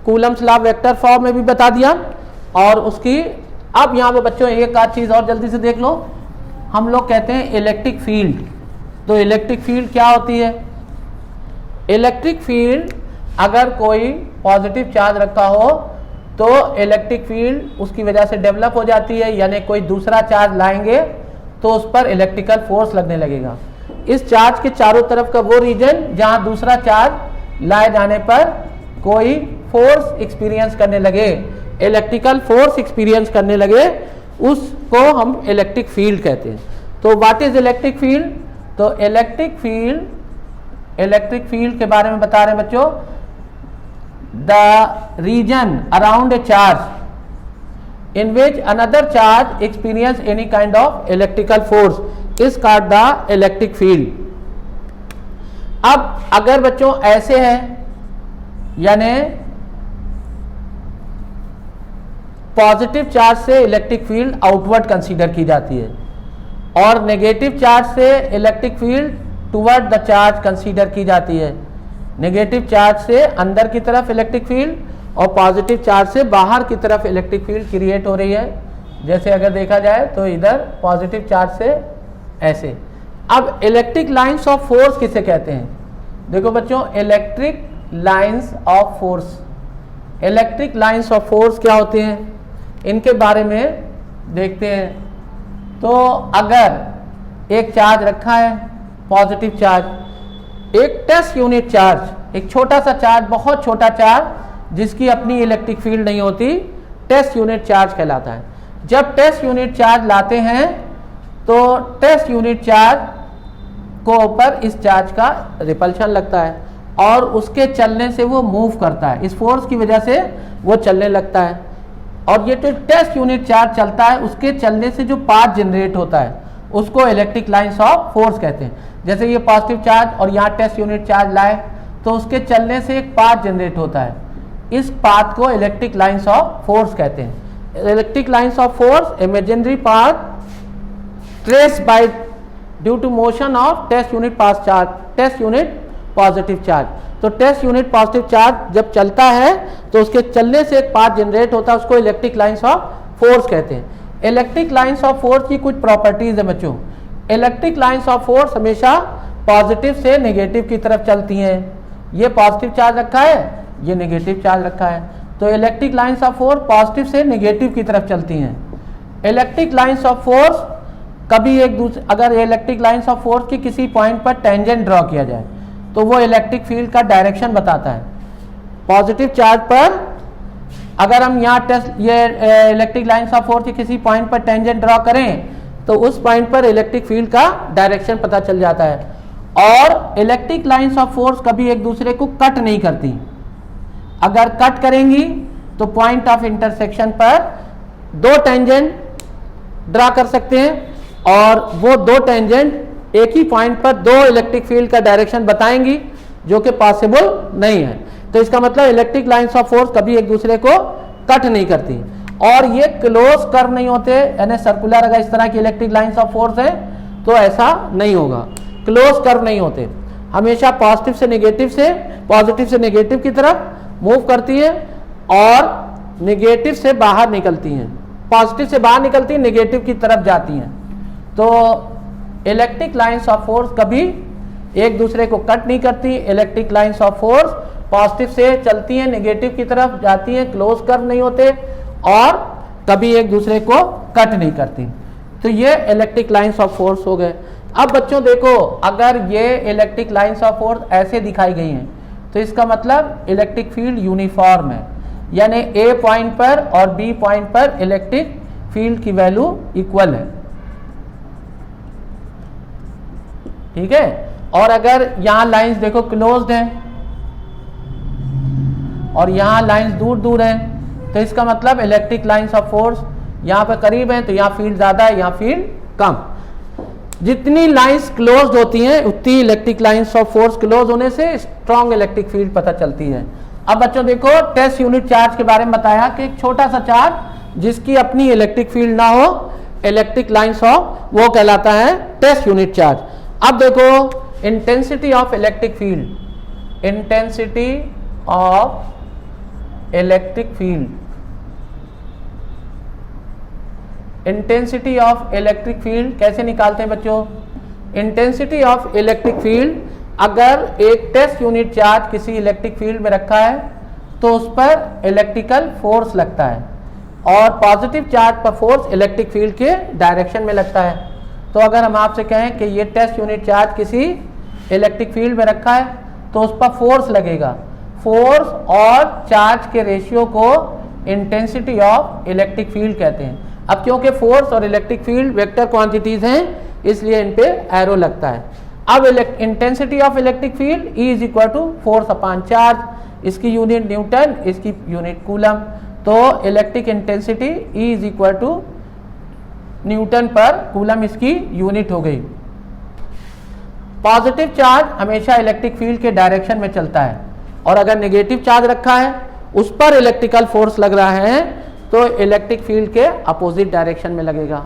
कूलम्स लॉ वेक्टर फॉर्म में भी बता दिया, और उसकी अब यहाँ पे बच्चों एक आध चीज़ और जल्दी से देख लो। हम लोग कहते हैं इलेक्ट्रिक फील्ड, तो इलेक्ट्रिक फील्ड क्या होती है? इलेक्ट्रिक फील्ड अगर कोई पॉजिटिव चार्ज रखा हो तो इलेक्ट्रिक फील्ड उसकी वजह से डेवलप हो जाती है, यानी कोई दूसरा चार्ज लाएंगे तो उस पर इलेक्ट्रिकल फोर्स लगने लगेगा। इस चार्ज के चारों तरफ का वो रीजन जहां दूसरा चार्ज लाए जाने पर कोई फोर्स एक्सपीरियंस करने लगे, इलेक्ट्रिकल फोर्स एक्सपीरियंस करने लगे, उसको हम इलेक्ट्रिक फील्ड कहते हैं। तो व्हाट इज इलेक्ट्रिक फील्ड? तो इलेक्ट्रिक फील्ड के बारे में बता रहे हैं बच्चों, the region around a charge in which another charge experience any kind of electrical force is called the electric field। अब अगर बच्चों ऐसे है, यानी पॉजिटिव चार्ज से इलेक्ट्रिक फील्ड आउटवर्ड कंसीडर की जाती है, और नेगेटिव चार्ज से electric field toward the charge consider की जाती है। नेगेटिव चार्ज से अंदर की तरफ इलेक्ट्रिक फील्ड और पॉजिटिव चार्ज से बाहर की तरफ इलेक्ट्रिक फील्ड क्रिएट हो रही है। जैसे अगर देखा जाए तो इधर पॉजिटिव चार्ज से ऐसे। अब इलेक्ट्रिक लाइंस ऑफ फोर्स किसे कहते हैं? देखो बच्चों, electric lines of force, electric lines of force क्या होते हैं इनके बारे में देखते हैं। तो अगर एक चार्ज रखा है पॉजिटिव चार्ज, एक टेस्ट यूनिट चार्ज, एक छोटा सा चार्ज, बहुत छोटा चार्ज जिसकी अपनी इलेक्ट्रिक फील्ड नहीं होती, टेस्ट यूनिट चार्ज कहलाता है। जब टेस्ट यूनिट चार्ज लाते हैं तो टेस्ट यूनिट चार्ज को ऊपर इस चार्ज का रिपल्शन लगता है और उसके चलने से वो मूव करता है, इस फोर्स की वजह से वो चलने लगता है। और ये जो टेस्ट यूनिट चार्ज चलता है उसके चलने से जो पाथ जनरेट होता है उसको इलेक्ट्रिक लाइंस ऑफ फोर्स कहते हैं। जैसे ये पॉजिटिव चार्ज और यहाँ टेस्ट यूनिट चार्ज लाए तो उसके चलने से एक पाथ जनरेट होता है, इस पाथ को इलेक्ट्रिक लाइंस ऑफ फोर्स कहते हैं। Electric lines of force imaginary path trace by due to motion of test unit pass charge, test unit positive charge. तो टेस्ट यूनिट पॉजिटिव चार्ज जब चलता है तो उसके चलने से एक पाथ जनरेट होता है, उसको इलेक्ट्रिक लाइंस ऑफ फोर्स कहते हैं। इलेक्ट्रिक लाइंस ऑफ फोर्स की कुछ प्रॉपर्टीज है बच्चों। इलेक्ट्रिक लाइंस ऑफ फोर्स हमेशा पॉजिटिव से नेगेटिव की तरफ चलती हैं। ये पॉजिटिव चार्ज रखा है, ये नेगेटिव चार्ज रखा है, तो electric lines of force positive से नेगेटिव की तरफ चलती हैं। इलेक्ट्रिक लाइंस ऑफ फोर्स कभी एक दूसरे, अगर इलेक्ट्रिक लाइंस ऑफ फोर्स की किसी पॉइंट पर टेंजेंट ड्रॉ किया जाए तो वो इलेक्ट्रिक फील्ड का डायरेक्शन बताता है। पॉजिटिव चार्ज पर अगर हम यहाँ टेस्ट ये इलेक्ट्रिक लाइंस ऑफ फोर्स की किसी पॉइंट पर टेंजेंट ड्रॉ करें तो उस पॉइंट पर इलेक्ट्रिक फील्ड का डायरेक्शन पता चल जाता है। और इलेक्ट्रिक लाइंस ऑफ फोर्स कभी एक दूसरे को कट नहीं करती। अगर कट करेंगी तो पॉइंट ऑफ इंटरसेक्शन पर दो टेंजेंट ड्रा कर सकते हैं और वो दो टेंजेंट एक ही पॉइंट पर दो इलेक्ट्रिक फील्ड का डायरेक्शन बताएंगी, जो कि पॉसिबल नहीं है। तो इसका मतलब इलेक्ट्रिक लाइंस ऑफ फोर्स कभी एक दूसरे को कट नहीं करती। और ये क्लोज कर्व नहीं होते, यानी सर्कुलर अगर इस तरह की इलेक्ट्रिक लाइंस ऑफ फोर्स है तो ऐसा नहीं होगा, क्लोज कर्व नहीं होते, हमेशा पॉजिटिव से नेगेटिव की तरफ मूव करती है और नेगेटिव से बाहर निकलती हैं, पॉजिटिव से बाहर निकलती हैं, नेगेटिव की तरफ जाती हैं। तो इलेक्ट्रिक लाइंस ऑफ फोर्स कभी एक दूसरे को कट नहीं करती, electric lines of force positive से चलती हैं, नेगेटिव की तरफ जाती हैं, क्लोज कर्व नहीं होते और कभी एक दूसरे को कट नहीं करती। तो ये इलेक्ट्रिक लाइंस ऑफ फोर्स हो गए। अब बच्चों देखो, अगर ये इलेक्ट्रिक लाइंस ऑफ फोर्स ऐसे दिखाई गई हैं तो इसका मतलब इलेक्ट्रिक फील्ड यूनिफॉर्म है, यानी ए पॉइंट पर और बी पॉइंट पर इलेक्ट्रिक फील्ड की वैल्यू इक्वल है, ठीक है। और अगर यहां लाइंस देखो क्लोज्ड हैं और यहां लाइंस दूर दूर हैं तो इसका मतलब इलेक्ट्रिक लाइंस ऑफ फोर्स यहां पर करीब है तो यहां फील्ड ज्यादा है, यहां फील्ड कम। जितनी लाइंस क्लोज्ड होती हैं उतनी electric lines of force close होने से स्ट्रॉन्ग इलेक्ट्रिक फील्ड पता चलती है। अब बच्चों देखो, टेस्ट यूनिट चार्ज के बारे में बताया कि एक छोटा सा चार्ज जिसकी अपनी इलेक्ट्रिक फील्ड ना हो, इलेक्ट्रिक लाइंस ऑफ, वो कहलाता है टेस्ट यूनिट चार्ज। अब देखो intensity of electric field, intensity of electric field, intensity of electric field कैसे निकालते हैं बच्चों? इंटेंसिटी ऑफ इलेक्ट्रिक फील्ड, अगर एक टेस्ट यूनिट चार्ज किसी इलेक्ट्रिक फील्ड में रखा है तो उस पर इलेक्ट्रिकल फोर्स लगता है और पॉजिटिव चार्ज पर फोर्स इलेक्ट्रिक फील्ड के डायरेक्शन में लगता है। तो अगर हम आपसे कहें कि ये टेस्ट यूनिट चार्ज किसी इलेक्ट्रिक फील्ड में रखा है तो उस पर फोर्स लगेगा, फोर्स और चार्ज के रेशियो को इंटेंसिटी ऑफ इलेक्ट्रिक फील्ड कहते हैं। अब क्योंकि फोर्स और इलेक्ट्रिक फील्ड वेक्टर क्वांटिटीज हैं इसलिए इन पे एरो लगता है। अब intensity of electric field E is equal to force upon charge, इसकी यूनिट न्यूटन, इसकी यूनिट कूलम। तो electric intensity E is equal to newton पर कूलम इसकी यूनिट हो गई। पॉजिटिव चार्ज हमेशा इलेक्ट्रिक फील्ड के डायरेक्शन में चलता है और अगर नेगेटिव चार्ज रखा है उस पर इलेक्ट्रिकल फोर्स लग रहा है तो इलेक्ट्रिक फील्ड के अपोजिट डायरेक्शन में लगेगा,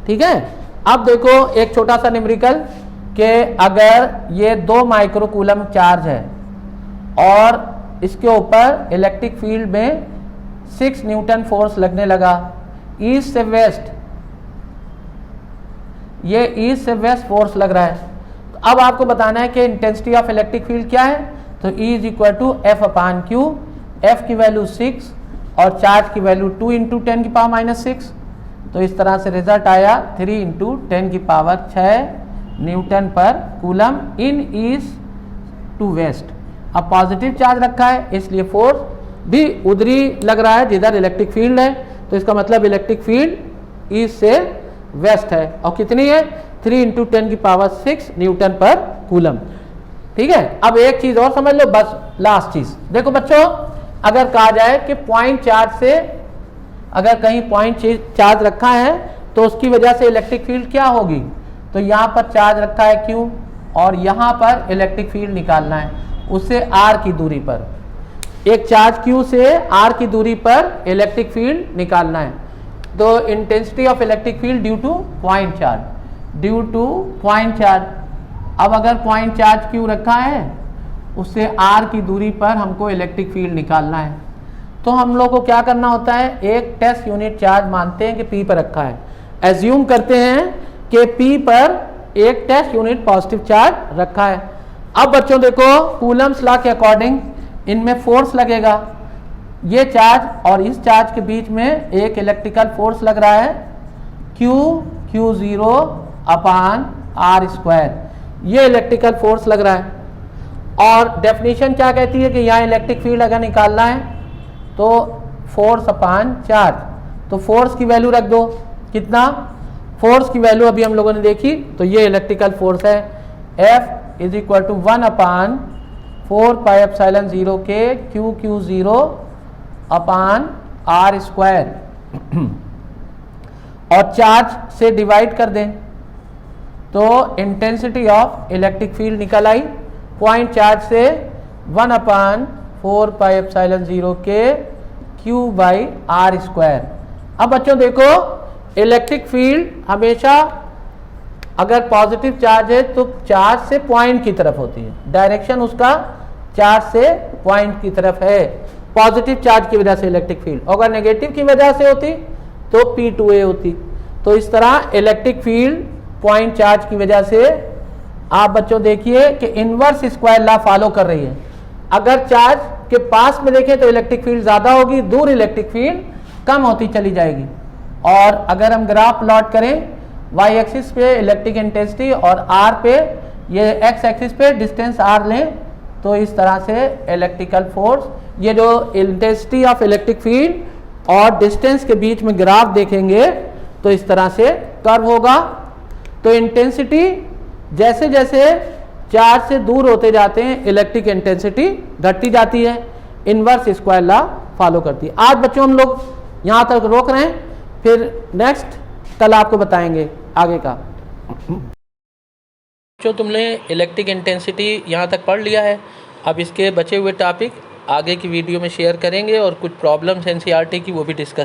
ठीक है। अब देखो एक छोटा सा न्यूमेरिकल कि अगर ये 2 माइक्रो कूलम चार्ज है और इसके ऊपर इलेक्ट्रिक फील्ड में 6 न्यूटन फोर्स लगने लगा ईस्ट से वेस्ट, ये ईस्ट से वेस्ट फोर्स लग रहा है। तो अब आपको बताना है कि इंटेंसिटी ऑफ इलेक्ट्रिक फील्ड क्या है। तो E is equal to F upon Q, F की वैल्यू 6 और चार्ज की वैल्यू 2 इंटू 10 की पावर माइनस 6। तो इस तरह से रिजल्ट आया 3 इंटू 10 की पावर 6 न्यूटन पर coulomb in east to west. अब पॉजिटिव चार्ज रखा है इसलिए फोर्स भी उधर ही लग रहा है जिधर इलेक्ट्रिक फील्ड है, तो इसका मतलब इलेक्ट्रिक फील्ड ईस्ट से वेस्ट है और कितनी है 3 इंटू 10 की पावर 6 न्यूटन पर कूलम, ठीक है। अब एक चीज और समझ लो, बस लास्ट चीज देखो बच्चों, अगर कहा जाए कि पॉइंट चार्ज से, अगर कहीं पॉइंट चार्ज रखा है तो उसकी वजह से इलेक्ट्रिक फील्ड क्या होगी, तो यहाँ पर चार्ज रखा है Q और यहाँ पर इलेक्ट्रिक फील्ड निकालना है उससे R की दूरी पर, एक चार्ज Q से R की दूरी पर इलेक्ट्रिक फील्ड निकालना है। तो intensity of electric field due two point charge, due two point charge. अब अगर पॉइंट चार्ज Q रखा है उससे R की दूरी पर हमको इलेक्ट्रिक फील्ड निकालना है, तो हम लोग को क्या करना होता है, एक टेस्ट यूनिट चार्ज मानते हैं कि P पर रखा है, एज्यूम करते हैं कि P पर एक टेस्ट यूनिट पॉजिटिव चार्ज रखा है। अब बच्चों देखो कूलम्स लॉ के अकॉर्डिंग इनमें फोर्स लगेगा, ये चार्ज और इस चार्ज के बीच में एक इलेक्ट्रिकल फोर्स लग रहा है Q0 अपॉन R स्क्वायर, ये इलेक्ट्रिकल फोर्स लग रहा है। और डेफिनेशन क्या कहती है कि यहाँ इलेक्ट्रिक फील्ड अगर निकालना है तो फोर्स अपॉन चार्ज, तो फोर्स की वैल्यू रख दो, कितना फोर्स की वैल्यू अभी हम लोगों ने देखी, तो ये इलेक्ट्रिकल फोर्स है F is equal to 1 upon 4 pi epsilon 0 के Q0 अपॉन R स्क्वायर और चार्ज से डिवाइड कर दें तो इंटेंसिटी ऑफ इलेक्ट्रिक फील्ड निकल आई, पॉइंट चार्ज से 1 अपॉन 4 पाई एप्सिलॉन 0 के Q बाई आर स्क्वायर। अब बच्चों देखो, इलेक्ट्रिक फील्ड हमेशा अगर पॉजिटिव चार्ज है तो चार्ज से पॉइंट की तरफ होती है, डायरेक्शन उसका चार्ज से पॉइंट की तरफ है, पॉजिटिव चार्ज की वजह से इलेक्ट्रिक फील्ड। अगर नेगेटिव की वजह से होती तो P2A होती। तो इस तरह इलेक्ट्रिक फील्ड पॉइंट चार्ज की वजह से, आप बच्चों देखिए कि इनवर्स स्क्वायर लॉ फॉलो कर रही है। अगर चार्ज के पास में देखें तो इलेक्ट्रिक फील्ड ज्यादा होगी, दूर इलेक्ट्रिक फील्ड कम होती चली जाएगी। और अगर हम ग्राफ प्लॉट करें, वाई एक्सिस पे इलेक्ट्रिक इंटेंसिटी और आर पे, ये एक्स एक्सिस पे डिस्टेंस आर लें, तो इस तरह से इलेक्ट्रिकल फोर्स, ये जो इंटेंसिटी ऑफ इलेक्ट्रिक फील्ड और डिस्टेंस के बीच में ग्राफ देखेंगे तो इस तरह से कर्व होगा। तो इंटेंसिटी जैसे जैसे चार्ज से दूर होते जाते हैं इलेक्ट्रिक इंटेंसिटी घटती जाती है, इनवर्स स्क्वायर लॉ फॉलो करती है। आज बच्चों हम लोग यहाँ तक रोक रहे हैं, फिर नेक्स्ट कल आपको बताएंगे आगे का। जो तुमने इलेक्ट्रिक इंटेंसिटी यहाँ तक पढ़ लिया है, अब इसके बचे हुए टॉपिक आगे की वीडियो में शेयर करेंगे और कुछ प्रॉब्लम्स एनसीईआरटी की वो भी डिस्कस